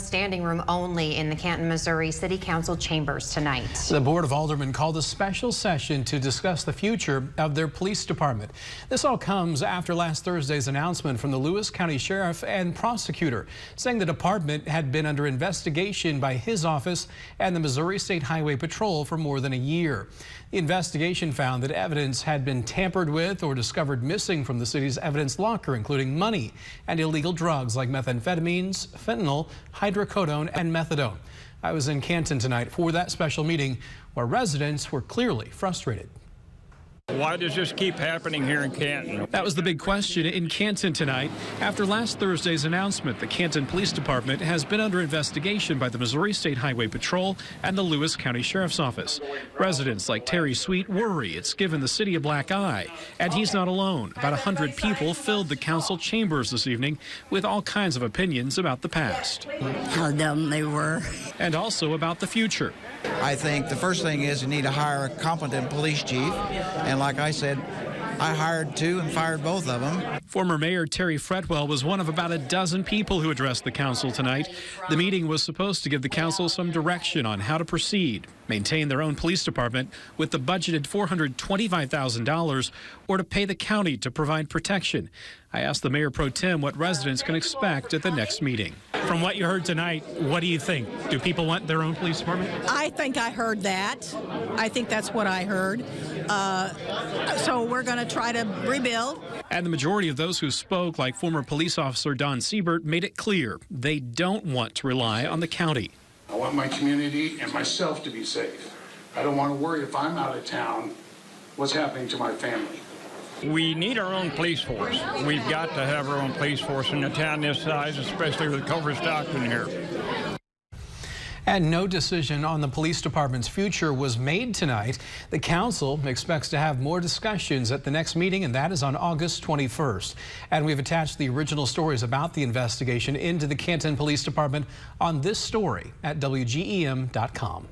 standing room only in the Canton, Missouri City Council chambers tonight. The Board of Aldermen called a special session to discuss the future of their police department. This all comes after last Thursday's announcement from the Lewis County Sheriff and prosecutor, saying the department had been under investigation by his office and the Missouri State Highway Patrol for more than a year. The investigation found that evidence had been tampered with or discovered missing from the city's evidence locker, including money and illegal drugs like methamphetamines, fentanyl, hydrocodone, and methadone. I was in Canton tonight for that special meeting where residents were clearly frustrated. Why does this keep happening here in Canton? That was the big question in Canton tonight. After last Thursday's announcement, the Canton Police Department has been under investigation by the Missouri State Highway Patrol and the Lewis County Sheriff's Office. Residents like Terry Sweet worry it's given the city a black eye. And he's not alone. About 100 people filled the council chambers this evening with all kinds of opinions about the past. How dumb they were. And also about the future. I think the first thing is you need to hire a competent police chief. And like I said, I hired two and fired both of them. Former Mayor Terry Fretwell was one of about a dozen people who addressed the council tonight. The meeting was supposed to give the council some direction on how to proceed, maintain their own police department with the budgeted $425,000, or to pay the county to provide protection. I asked the Mayor Pro Tem what residents can expect at the next meeting. From what you heard tonight, what do you think? Do people want their own police department? I think I heard that. I think that's what I heard. So we're going to try to rebuild. And the majority of those who spoke, like former police officer Don Siebert, made it clear they don't want to rely on the county. I want my community and myself to be safe. I don't want to worry if I'm out of town what's happening to my family. We need our own police force. We've got to have our own police force in a town this size, especially with Culver Stockton here. And no decision on the police department's future was made tonight. The council expects to have more discussions at the next meeting, and that is on August 21st. And we've attached the original stories about the investigation into the Canton Police Department on this story at WGEM.com.